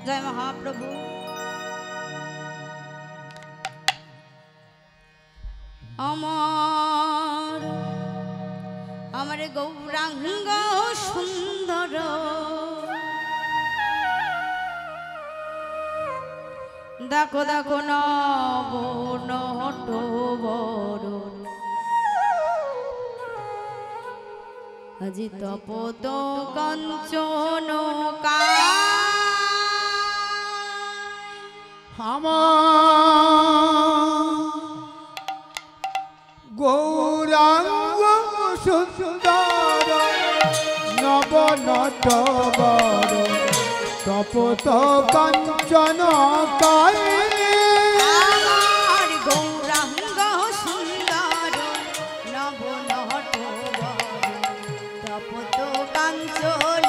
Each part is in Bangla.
जय महाप्रभु। আমার গৌরাঙ্গ সুন্দর দেখো দেখো নব নটবর আজি তপত কাঞ্চন গৌরাঙ্গ সুন্দর নব নটবর তপত কাঞ্চন কায় গৌরাঙ্গ সুন্দর নব নটবর তপত কাঞ্চন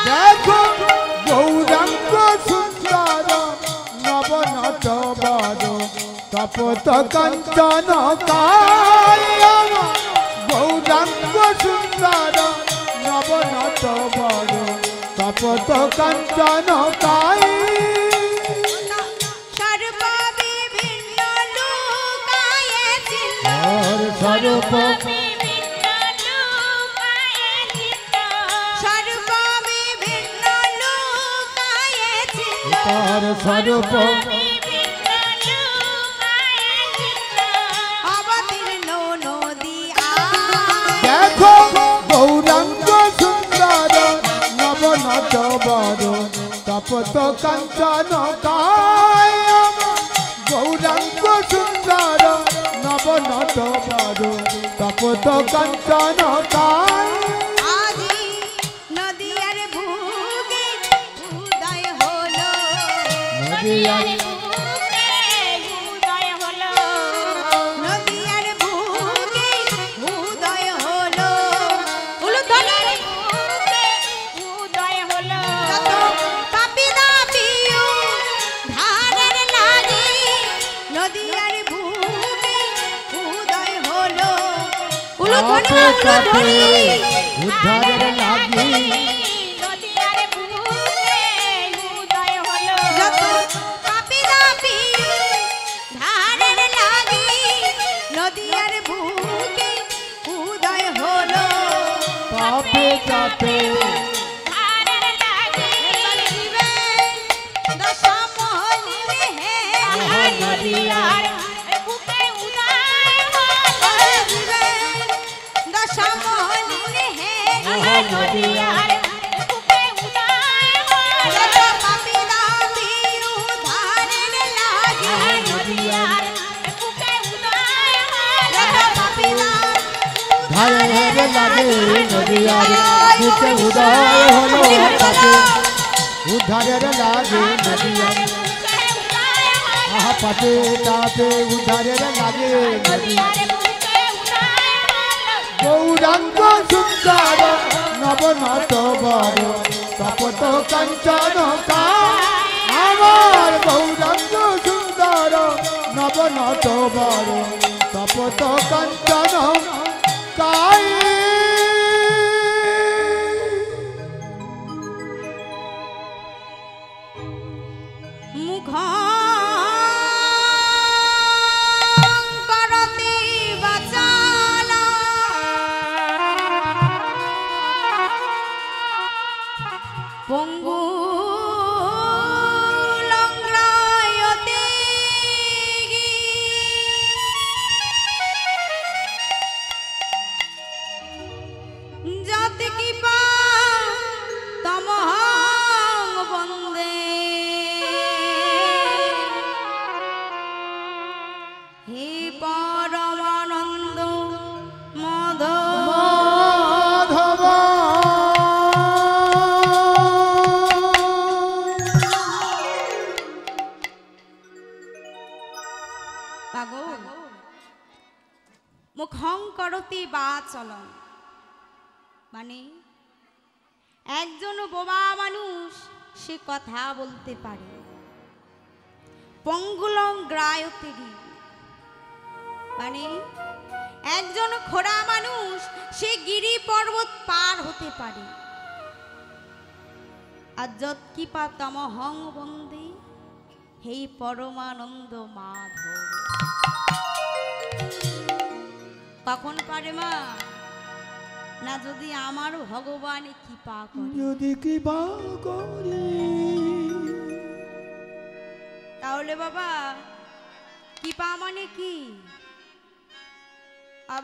দেখো গৌরাঙ্গ সুন্দর নব নটবর তপত কাঞ্চন কায় গৌরাঙ্গ সুন্দর নব নটবর তপত কাঞ্চন কায় সর্ব বিভিন্ন লুকায়েছিল স্বরূপ সর্ব বিভিন্ন লুকায়েছিল তার স্বরূপ অবতীর্ণ নদী দেখো গৌরাঙ্গ সুন্দর নব নটবর তপত কাঞ্চন কায় গৌরাঙ্গ সুন্দর নব নটবর তপত কাঞ্চন কায় আজি নদীর বুকে উদয় হলো নদিয়ার নদীর বুকে উদয় হলো উলুধ্বনির বুকে উদয় হলো কত পাপী দাপিও ধারের লাগি নদীর বুকে উদয় হলো উলুধ্বনি উলুধ্বনি উদ্ধারের লাগি নদীর বুকে উদয় হলো যত পাপী দাপিও ধারের লাগি নদীর বুকে উদয় হলো পাপে কাপে ধারের লাগি দশমনি হে নদীর বুকে উদয় হলো দশমনি হে নদীর বুকে উদয় হলো পাপী দাপিও ধারের লাগি নদীর বুকে উদয় হলো পাপী ধারের লাগে নদিয়ার বুকে উদয় হলো পাপে উদ্ধারের লাগে নদিয়ার আহা পাপে কাপে উদ্ধারের লাগে নদিয়ার গৌরাঙ্গ সুন্দর নব নটবর তপত কাঞ্চন কায় আমার গৌরাঙ্গ সুন্দর নব নটবর তপত কাঞ্চন কায় মুখ করতি বাচালা পঙ্গু লংগ্রায়তে জাতি কি পা তমহং বন্দে হে পরমানন্দ মাধব মাধব পাগল মুখং করতি বাচলন মানে একজন বোবা মানুষ সে কথা বলতে পারে পঙ্গুলং গ্রায়তেরি মানে একজন খোড়া মানুষ সে গিরি পর্বত পার হতে পারে আর যৎ কৃপা তমহং বন্দে হে পরমানন্দ মাধব। কখন পারে মা না যদি আমার ভগবান কৃপা করে, যদি কৃপা করে তাহলে বাবা কৃপা মানে কি?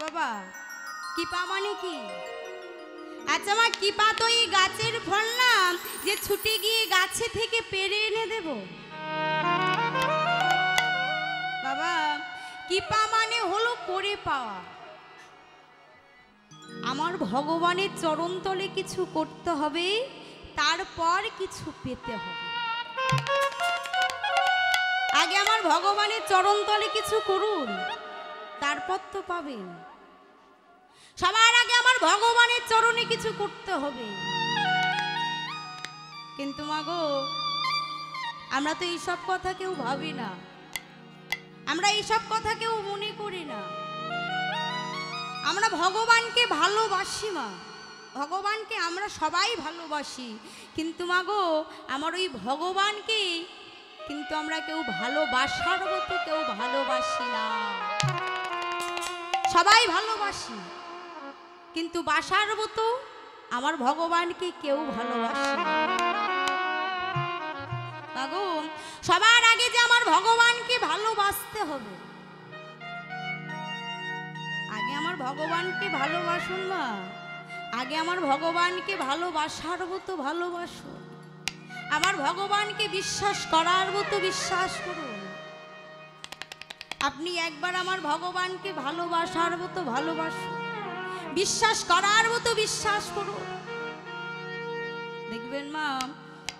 বাবা কৃপা মানে কি? আচ্ছা মা কৃপা তো এই গাছের ফল না যে ছুটে গিয়ে গাছে থেকে পেরে এনে দেব। বাবা কৃপা মানে হলো করে পাওয়া। আমার ভগবানের চরণতলে কিছু করতে হবে, তারপর কিছু পেতে হবে। আগে আমার ভগবানের চরণতলে কিছু করুন, তারপর তো পাবেন। সবার আগে আমার ভগবানের চরণে কিছু করতে হবে। কিন্তু মাগো আমরা তো এইসব কথা কেউ ভাবি না, আমরা এইসব কথা কেউ মনে করি না। আমরা ভগবানকে ভালোবাসি মা, ভগবানকে আমরা সবাই ভালোবাসি, কিন্তু মাগো আমার ওই ভগবানকে কিন্তু আমরা কেউ ভালোবাসার মতো কেউ ভালোবাসি না। সবাই ভালোবাসি কিন্তু বাসার মতো আমার ভগবানকে কেউ ভালোবাসে না। মাগো সবার আগে যে আমার ভগবানকে ভালোবাসতে হবে। আগে আমার ভগবানকে ভালোবাসুন মা, আগে আমার ভগবানকে ভালোবাসার মতো ভালোবাসুন, আমার ভগবানকে বিশ্বাস করার মতো বিশ্বাস করুন। আপনি একবার আমার ভগবানকে ভালোবাসার মতো ভালোবাসুন, বিশ্বাস করার মতো বিশ্বাস করুন, দেখবেন মা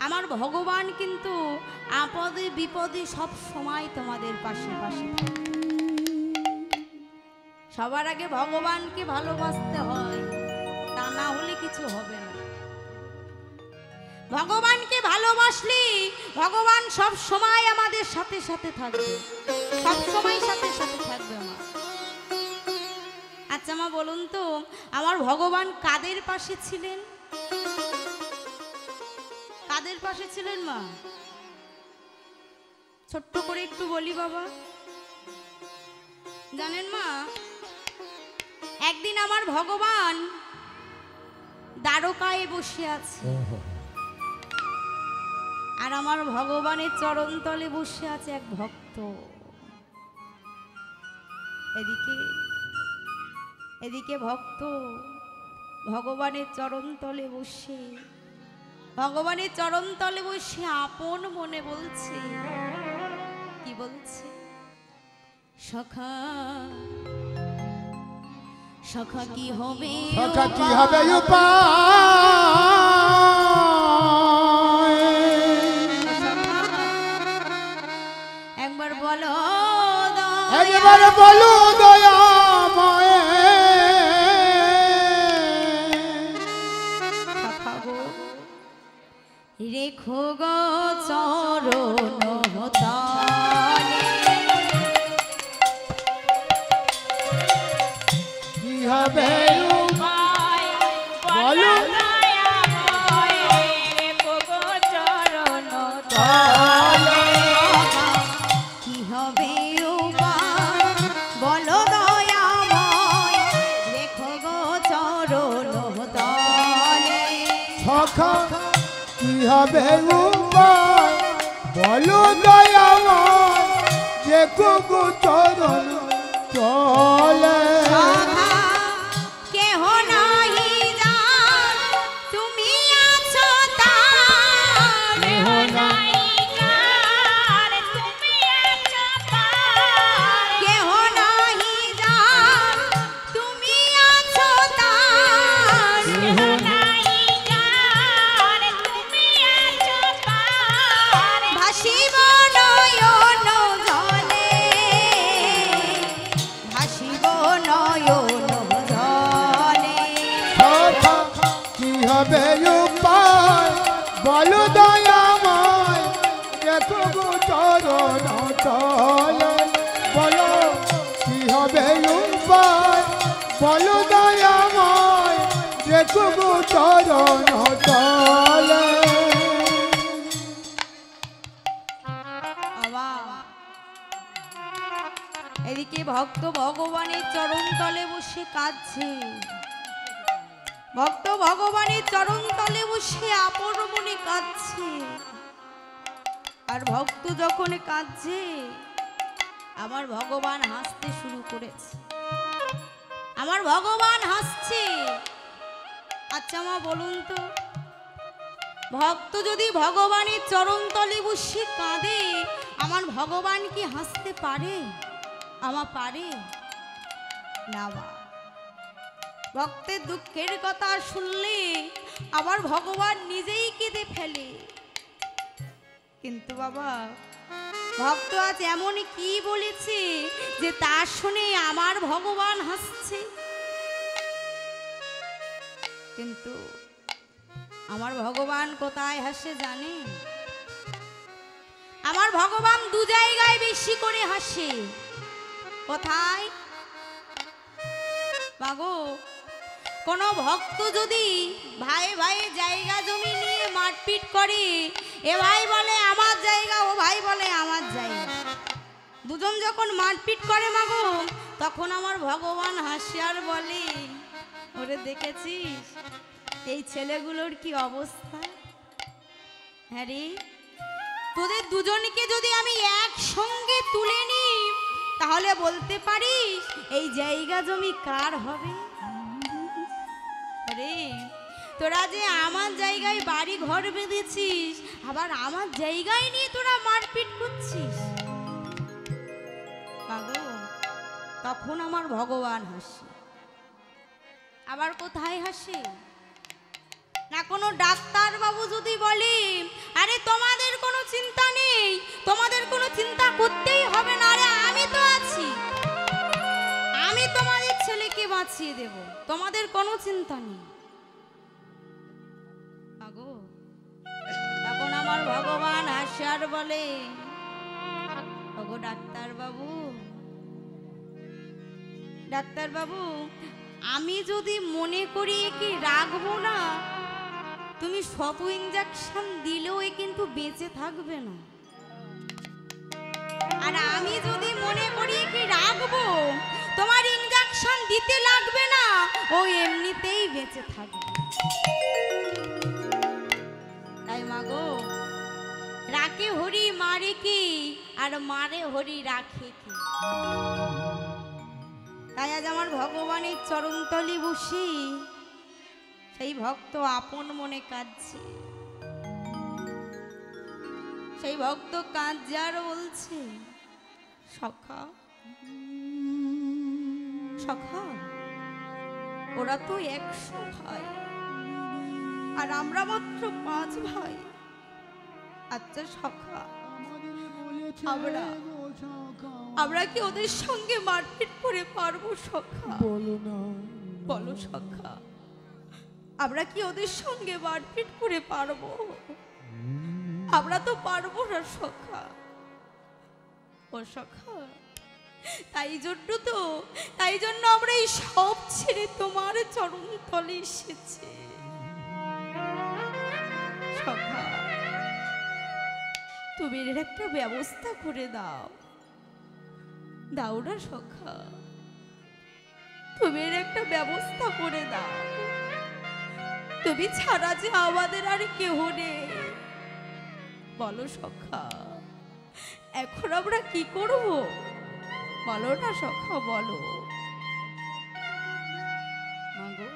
আমার ভগবান কিন্তু আপদে বিপদে সব সময় তোমাদের পাশে পাশে থাকে। সবার আগে ভগবানকে ভালোবাসতে হয়, তা না হলে কিছু হবে না। ভগবানকে ভালোবাসলে ভগবান সব সময় আমাদের সাথে সাথে থাকবে, সব সময় সাথে সাথে থাকবে মা। আচ্ছা মা বলুন তো আমার ভগবান কাদের পাশে ছিলেন? কাদের পাশে ছিলেন মা? ছোট্ট করে একটু বলি বাবা। জানেন মা একদিন আমার ভগবান দ্বারকায় বসে আছে, আর আমার ভগবানের চরণ তলে বসে আছে এক ভক্ত। এদিকে এদিকে ভক্ত ভগবানের চরণ তলে বসে, ভগবানের চরণ তলে বসে আপন মনে বলছে, কি বলছে? সখা সখা কি হবে, সখা কি হবে উপায়, একবার বলো একবার বলো দয়াময়, সখা গো রেখো গো চরণ তলে, কি হবে উপায় বলো তলে, কি হবে উপায় বলো দয়াময়, রেখো গো চরণ তলে। সখা কি হবে উপায় বলো দয়াময়, যে কুকু চরণ চলে, সখা কেহ নাহি জান তুমি আছো তার, কেহ নাহি জান তুমি আছো তার, কেহ নাহি জান তুমি আছো তার, কেহ নাহি জান তুমি আছো তার, ভাসিব নয়ন জলে, ভাসিব নয়ন জলে। সখা কি হবে উপায় বলো দয়াময়, যে কুকু চরণ চলে, বলো কি হবে উপায় বলো দয়াময়, যে কুকু চরণ চলে। এদিকে ভক্ত ভগবানের চরণ তলে বসে কাঁদছে, ভক্ত ভগবানের চরণ তলে বসে আপন মনে কাঁদছে। আর ভক্ত যখন কাঁদছে, আমার ভগবান হাসতে শুরু করেছে, আমার ভগবান হাসছে। আচ্ছা মা বলুন তো, ভক্ত যদি ভগবানের চরণ তলে বসে কাঁদে, আমার ভগবান কি হাসতে পারে? আমার পারে না মা। ভক্তের দুঃখের কথা শুনলে আমার ভগবান নিজেই কেঁদে ফেলে। কিন্তু বাবা, ভক্ত আজ এমন কি বলেছে যে তা শুনে আমার ভগবান হাসছে? কিন্তু আমার ভগবান কোথায় হাসে জানেন? আমার ভগবান দু জায়গায় বেশি করে হাসে। কোথায়? মাগো, কোন ভক্ত যদি ভাই ভাই জায়গা জমি নিয়ে মারপিট করে, এ ভাই বলে আমার জায়গা, ও ভাই বলে আমার জায়গা, দুজন যখন মারপিট করে মাগো, তখন আমার ভগবান হাসে আর বলে, ওরে দেখেছিস এই ছেলেগুলোর কি অবস্থা? হ্যাঁ রে, তোদের দুজনকে যদি আমি একসঙ্গে তুলে নিই, তাহলে বলতে পারিস এই জায়গা জমি কার হবে? রে, তোরা যে আমার জায়গায় বাড়ি ঘর বেঁধেছিস, আবার আমার জায়গায় নিয়ে তোরা মারপিট করছিস। বাবু, তখন আমার ভগবান হাসে। আবার কোথায় হাসে? না কোনো ডাক্তার বাবু যদি বলে, আরে তোমাদের কোনো চিন্তা নেই, তোমাদের কোনো চিন্তা করতেই হবে না, আরে আমি তো আছি, আমি তোমাদের ছেলেকে বাঁচিয়ে দেব, তোমাদের কোনো চিন্তা নেই। আগো, তখন আমার ভগবান হাসে আর বলে, ওগো ডাক্তার বাবু, ডাক্তার বাবু, আমি যদি মনে করি কি রাখবো না, তুমি শত ইঞ্জেকশন দিলেও এ কিন্তু বেঁচে থাকবে না। আর আমি যদি মনে করি কি রাখবো, তোমার ইঞ্জেকশন দিতে লাগবে না, ও এমনিতেই বেঁচে থাকবে। তাই মাগো, রাখে হরি মারে কি, আর মারে হরি রাখে কি। তাই আজ আমার ভগবানের চরণতলে বসে সেই ভক্ত আপন মনে কাঁদছে। সেই ভক্ত কাঁদছে আর বলছে, সখা সখা, ওরা তো 100 ভাই, আর আমরা মাত্র 5 ভাই। আচ্ছা সখা, আমরা কি ওদের সঙ্গে মারপিট করে পারবো সখা? বলো না, বলো সখা, আমরা কি ওদের সঙ্গে মারপিট করে পারবো? আমরা তো পারবো না সখা। ও সখা, তাই জন্য আমরা এই সব ছেড়ে তোমার চরণ তলে এসেছি সখা। তুমি এর একটা ব্যবস্থা করে দাও, দাও না সখা, তুমি এর একটা ব্যবস্থা করে দাও। তুমি ছাড়া যে আমাদের আর কেউ নেই, বলো সখা, এখন আমরা কি করব? বলো না সখা, বলো। মাগো,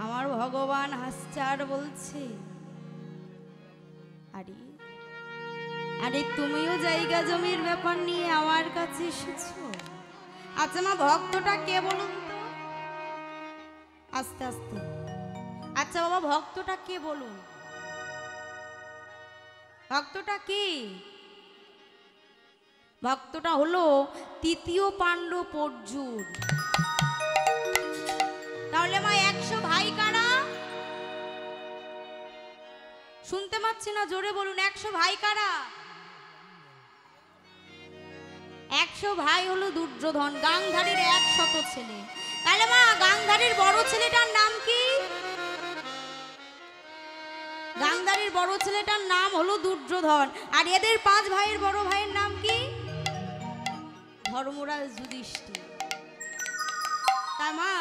আমার ভগবান হাসছে আর বলছে, আরে আরে তুমিও জায়গা জমির ব্যাপার নিয়ে আমার কাছে এসেছো? আচ্ছা মা, ভক্তটা কে বলুন তো? আস্তে আস্তে। আচ্ছা বাবা, ভক্তটা কে বলুন? ভক্তটা কে? ভক্তটা হলো তৃতীয় পাণ্ডব অর্জুন। তাহলে মা 100 ভাই কারা? শুনতে পাচ্ছি না, জোরে বলুন, 100 ভাই কারা? 100 ভাই হলো দুর্যোধন, গান্ধারীর 100 ছেলে। তাহলে মা, গান্ধারীর বড় ছেলেটার নাম কি? গান্ধারীর বড় ছেলেটার নাম হলো দুর্যোধন। আর এদের 5 ভাইয়ের বড় ভাইয়ের নাম কি? ধর্মরাজ যুধিষ্ঠির। তার মা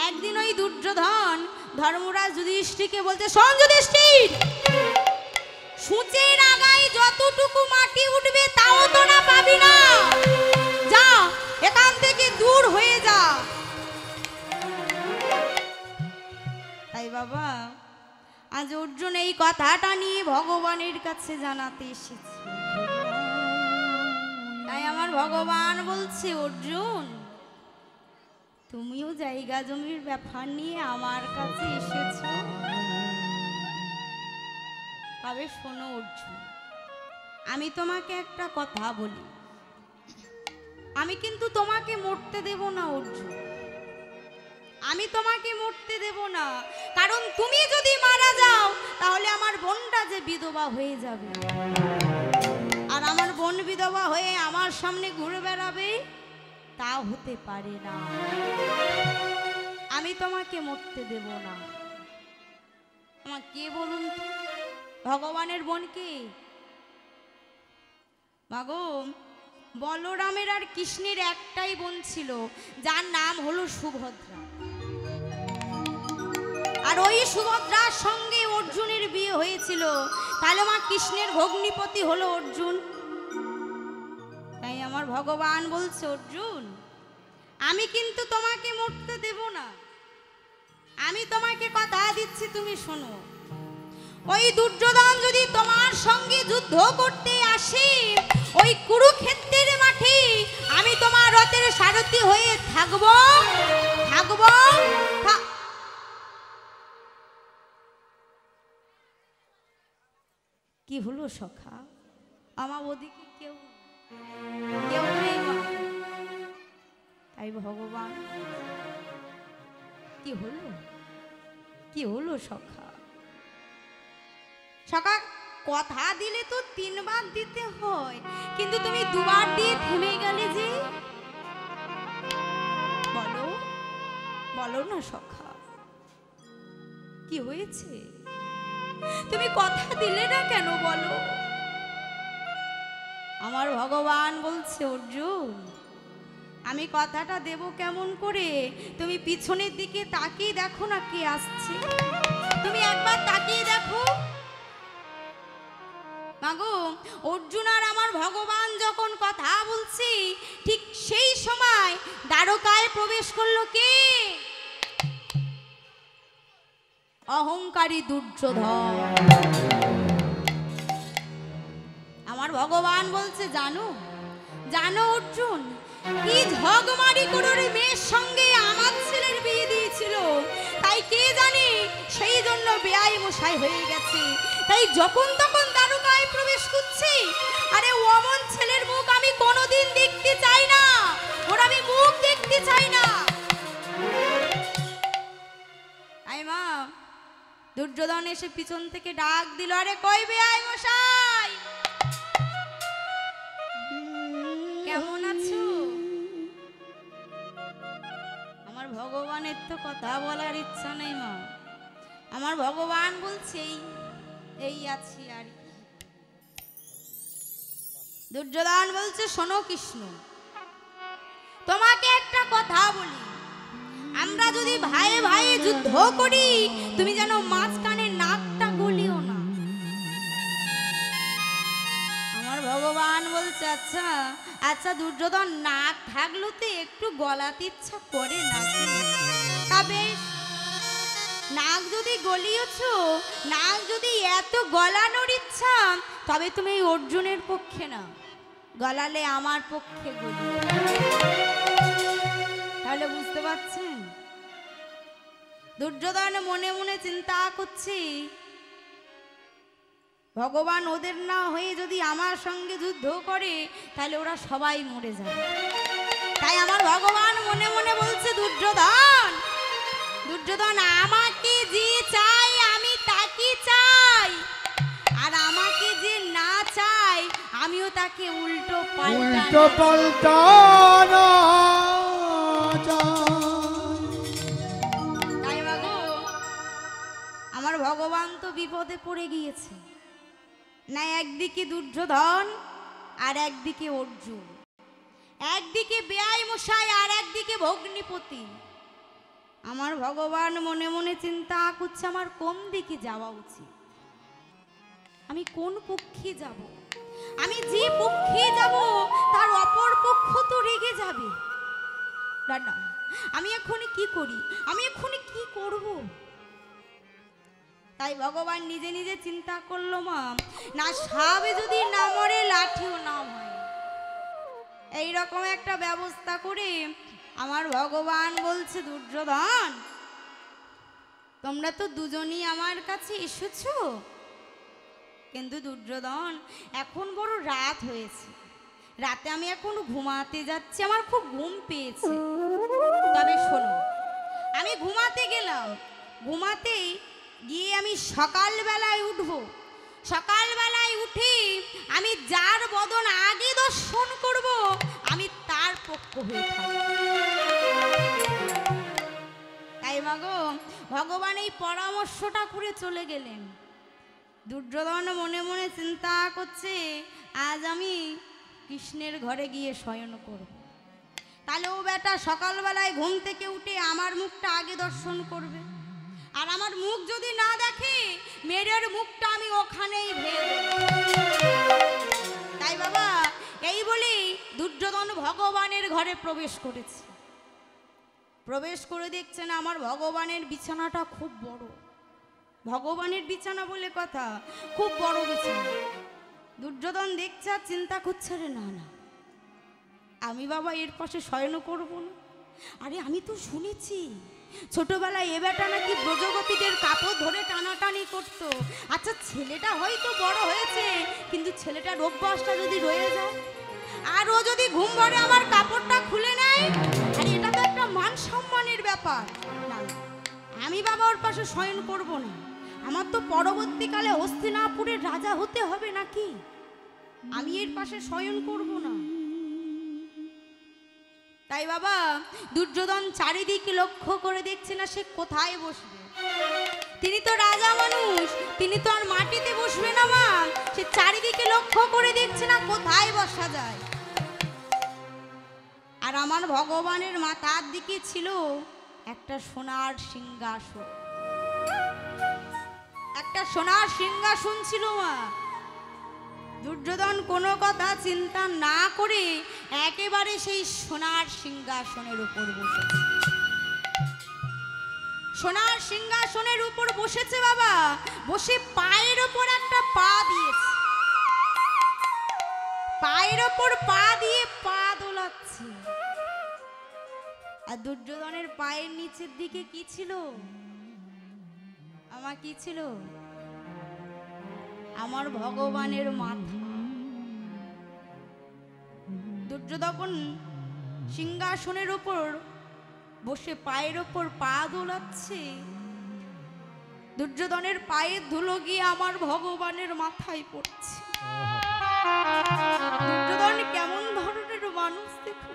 একদিন ওই দুর্যোধন ধর্মরাজ যুধিষ্ঠিরকে বলতে, শোন যুধিষ্ঠির, সূচের আগায় যতটুকু মাটি উঠবে তাও তো না পাবি না, যা এখান থেকে দূর হয়ে যা। তাই বাবা আজ অর্জুন এই কথাটা নিয়ে ভগবানের কাছে জানাতে এসেছে। তাই আমার ভগবান বলছে, অর্জুন তুমিও জায়গা জমির ব্যাপার নিয়ে আমার কাছে এসেছো, তবে শোনো অর্জুন, আমি তোমাকে একটা কথা বলি, আমি কিন্তু তোমাকে মরতে দেব না অর্জুন, আমি তোমাকে মরতে দেব না। কারণ তুমি যদি মারা যাও তাহলে আমার বোনটা যে বিধবা হয়ে যাবে, আর আমার বোন বিধবা হয়ে আমার সামনে ঘুরে বেড়াবে, তা হতে পারে না। আমি তোমাকে মরতে দেব না। আমার কে বলুন তো? ভগবানের বোন কে? মাগো, বলরামের আর কৃষ্ণের একটাই বোন ছিল, যার নাম হলো সুভদ্রা। আর ওই সুভদ্রার সঙ্গে অর্জুনের বিয়ে হয়েছিল, তাহলে মা কৃষ্ণের ভগ্নিপতি হলো অর্জুন। তাই আমার ভগবান বলছে, অর্জুন আমি কিন্তু তোমাকে মরতে দেব না, আমি তোমাকে কথা দিচ্ছি, তুমি শোনো। ওই দুর্যোধন যদি তোমার সঙ্গে যুদ্ধ করতে আসে, ওই কুরুক্ষেত্রের মাঠে আমি তোমার রথের সারথি হয়ে থাকবো। কি হলো সখা? আমার ওদিকে কেউ নেই মা। তাই ভগবান, কি হলো সখা? সখা কথা দিলে তো 3 বার দিতে হয়, কিন্তু তুমি 2 বার দিয়ে থেমে গেলে যে। বলো না সখা, কি হয়েছে? তুমি কথা দিলে না কেন বলো? আমার ভগবান বলছে, অর্জুন আমি কথাটা দেব কেমন করে? তুমি পিছনের দিকে তাকিয়ে দেখো না কে আসছে, তুমি একবার তাকিয়ে দেখো। মাগো, অর্জুন আর আমার ভগবান যখন কথা বলছি, ঠিক সেই সময় দ্বারকায় প্রবেশ করলো কে? অহংকারী দুর্যোধন। আমার ভগবান বলছে, জানো অর্জুন, কি ঝগমারি করে মেয়ের সঙ্গে আমার ছেলের বিয়ে দিয়েছিল, তাই কে জানে সেই জন্য বেয়াই মশাই হয়ে গেছে। তাই যখন তখন দ্বারকায় প্রবেশ করছি, আরে অমন ছেলের মুখ আমি কোনোদিন দেখতে চাই না, ওর আমি মুখ দেখতে চাই না। আই মা, দুর্যোধন এসে পিছন থেকে ডাক দিল, আরে কই বেয়াই মশাই, কেমন আছো? আমার ভগবানের তো কথা বলার ইচ্ছা নেই মা। আমার ভগবান বলছে, এই আছি আর কি। দুর্যোধন বলছে, শোনো কৃষ্ণ, তোমাকে একটা কথা বলি, আমরা যদি ভাইয়ে ভাইয়ে যুদ্ধ করি, তুমি যেন মাঝখানে নাকটা গলিও না। আমার ভগবান বলছে, আচ্ছা দুর্যোধন, নাক থাকলো তো একটু গলাতে ইচ্ছা করে নাকি? তবে নাক যদি গলিয়েছ, নাক যদি এত গলানোর ইচ্ছা, তবে তুমি এই অর্জুনের পক্ষে না, গলালে আমার পক্ষে গলি। তাহলে বুঝতে পারছেন? দুর্যোধন মনে মনে চিন্তা করছি, ভগবান ওদের না হয়ে যদি আমার সঙ্গে যুদ্ধ করে, তাহলে ওরা সবাই মরে যাবে। তাই আমার ভগবান মনে মনে বলছে, দুর্যোধন আমাকে যে চাই আমি তাকে চাই, আর আমাকে যে না চাই আমিও তাকে উল্টো পাল্টা। তাই বাবু, আমার ভগবান তো বিপদে পড়ে গিয়েছে না, একদিকে দুর্যোধন আর একদিকে অর্জুন। একদিকে বেয়াই মশাই আর একদিকে ভগ্নিপতি। আমার ভগবান মনে মনে চিন্তা করছে আমার কোন দিকে যাওয়া উচিত, আমি কোন পক্ষে যাব। আমি যে পক্ষে যাব তার অপর পক্ষ তো রেগে যাবে। না না, আমি এখনই কি করি, আমি এখনই কি করব। তাই ভগবান নিজে নিজে চিন্তা করলো, মা না সাবে যদি না মরে লাঠিও না হয়, এইরকম একটা ব্যবস্থা করে আমার ভগবান বলছে, দুর্যোধন তোমরা তো দুজনই আমার কাছে এসেছো, কিন্তু দুর্যোধন এখন বড় রাত হয়েছে, রাতে আমি এখন ঘুমাতে যাচ্ছি, আমার খুব ঘুম পেয়েছে। তবে শোনো, আমি ঘুমাতে গেলাম, ঘুমাতেই গিয়ে আমি সকালবেলায় উঠবো, সকালবেলায় উঠে আমি যার বদন আগে দর্শন করব আমি তার পক্ষ হয়ে থাকব। তাই মাগো ভগবান এই পরামর্শটা করে চলে গেলেন। দুর্যোধন মনে মনে চিন্তা করছে, আজ আমি কৃষ্ণের ঘরে গিয়ে শয়ন করব, তাহলে ও বেটা সকালবেলায় ঘুম থেকে উঠে আমার মুখটা আগে দর্শন করবে, আর আমার মুখ যদি না দেখে মেয়ের মুখটা আমি ওখানেই ভেঙে দেব। তাই বাবা এই বলি দুর্যোধন ভগবানের ঘরে প্রবেশ করেছে। প্রবেশ করে দেখছেন আমার ভগবানের বিছানাটা খুব বড়, ভগবানের বিছানা বলে কথা, খুব বড় বিছানা। দুর্যোধন দেখছে আর চিন্তা করছে, রে না না, আমি বাবা এর পাশে শয়ন করব না। আরে আমি তো শুনেছি ছোটবেলায় এ বেটা নাকি ব্রজগোপীদের কাপড় ধরে টানাটানি করতো। আচ্ছা ছেলেটা হয়তো বড় হয়েছে, কিন্তু ছেলেটার অভ্যাসটা যদি রয়ে যায়, আর ও যদি ঘুম ভরে আমার কাপড়টা খুলে নেয়, আরে এটা তো একটা মান সম্মানের ব্যাপার। না আমি বাবা ওর পাশে শয়ন করব না, আমার তো পরবর্তীকালে হস্তিনাপুরের রাজা হতে হবে নাকি, আমি এর পাশে শয়ন করব না। তাই বাবা দুর্যোধন চারিদিকে লক্ষ্য করে দেখছে না সে কোথায় বসবে। তিনি তো রাজা মানুষ, তিনি তো আর মাটিতে বসবে না মা, সে চারিদিকে লক্ষ্য করে দেখছে না কোথায় বসা যায়। আর আমার ভগবানের মাথার দিকে ছিল একটা সোনার সিংহাসন, একটা সোনার সিংহাসন ছিল মা। দুর্যোধন কোনো কথা চিন্তা না করে একেবারে সেই সোনার সিংহাসনের উপর বসেছে। সোনার সিংহাসনের উপর বসেছে বাবা, বসে পায়ের ওপর একটা পা দিয়েছে, পায়ের ওপর পা দিয়ে পা দোলাচ্ছে। আর দুর্যোধনের পায়ের নিচের দিকে কি ছিল আমার, কি ছিল আমার ভগবানের মাথা। দুর্যোধন সিংহাসনের উপর বসে পায়ের ওপর পা দোলাচ্ছে, দুর্যোধনের পায়ের ধুলো গিয়ে আমার ভগবানের মাথায় পড়ছে। দুর্যোধন কেমন ধরনের মানুষ দেখো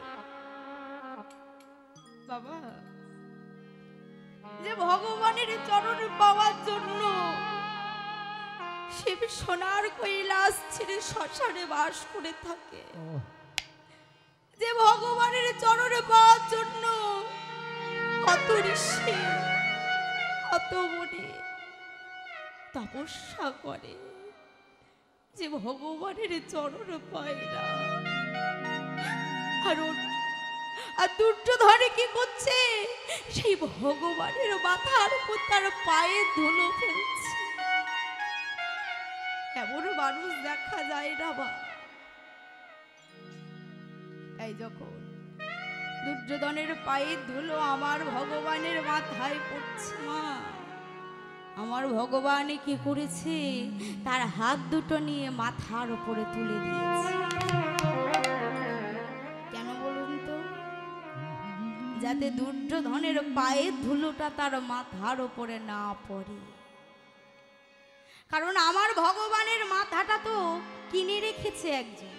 বাবা, যে ভগবানের চরণ পাওয়ার জন্য সে সোনার কৈলাস ছেড়ে শ্মশানে বাস করে থাকে, যে ভগবানের চরণে পাওয়ার জন্য কত ঋষি কত মুনি তপস্যা করে, যে ভগবানের চরণ পায় না। আর দুর্যোধন কি করছে, সেই ভগবানের মাথার উপর তার পায়ে ধুলো ফেলছে। এমন মানুষ দেখা যায় না বা। এই যখন দুর্যোধনের পায়ে ধুলো আমার ভগবানের মাথায় পড়ছে মা, আমার ভগবান কি করেছে, তার হাত দুটো নিয়ে মাথার উপরে তুলে দিয়েছে। কেন বলুন তো, যাতে দুর্যোধনের পায়ের ধুলোটা তার মাথার উপরে না পড়ে। কারণ আমার ভগবানের মাথাটা তো কিনে রেখেছে একজন,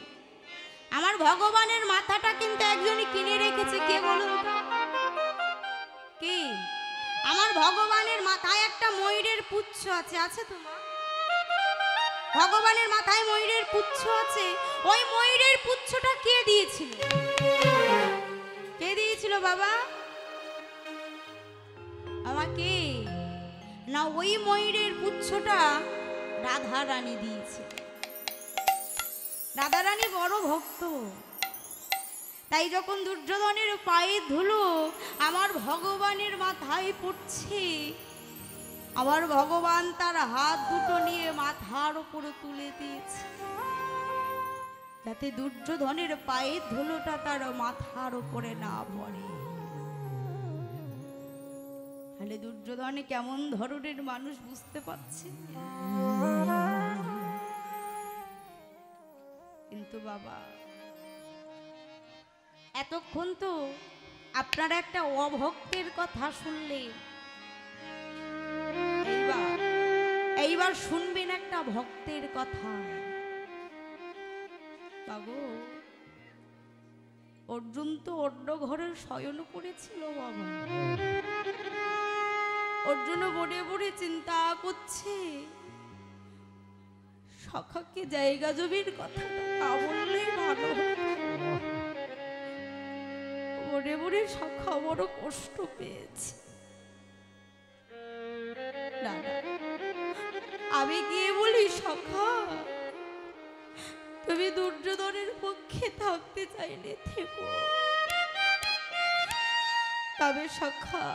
আমার ভগবানের মাথাটা কিন্তু একজনই কিনে রেখেছে। কে বলুন তো, কে? আমার ভগবানের মাথায় একটা ময়ূরের পুচ্ছ আছে, আছে তো মা? ভগবানের মাথায় ময়ূরের পুচ্ছ আছে, ওই ময়ূরের পুচ্ছটা কে দিয়েছিল? কে দিয়েছিল বাবা আমাকে? না, ওই ময়ূরের পুচ্ছটা রাধা রানী দিয়েছে। রাধা রানী বড় ভক্ত, তাই যখন দুর্যোধনের পায়ে ধুলো আমার ভগবানের মাথায় পড়ছে, আমার ভগবান তার হাত দুটো নিয়ে মাথার উপরে তুলে দিয়েছে, যাতে দুর্যোধনের পায়ের ধুলোটা তার মাথার উপরে না পড়ে। তাহলে দুর্যোধন কেমন ধরনের মানুষ বুঝতে পারছে। কিন্তু বাবা, এতক্ষণ তো আপনারা একটা অভক্তের কথা শুনলেন, এইবার শুনবেন একটা ভক্তের কথা। বাবু, অর্জুন তো অন্য ঘরের শয়ন করেছিল বাবা। অর্জুন বড়ে বড়ে চিন্তা করছে, সখাকে জায়গা জমির কথা না বললেই ভালো। বড়ে বড়ে সখা বড় কষ্ট পেয়েছে। না, আমি গিয়ে বলি, সখা তুমি দুর্যোধনের পক্ষে থাকতে চাইলে থেকো, তবে সখা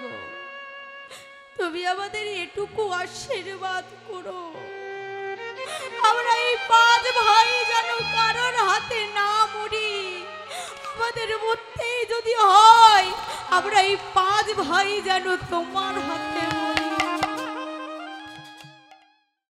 গো, তুমি আমাদের এটুকু আশীর্বাদ করো, আমরা এই 5 ভাই যেন কারোর হাতে না মরি। আমাদের মধ্যে যদি হয়, আমরা এই 5 ভাই যেন তোমার হাতে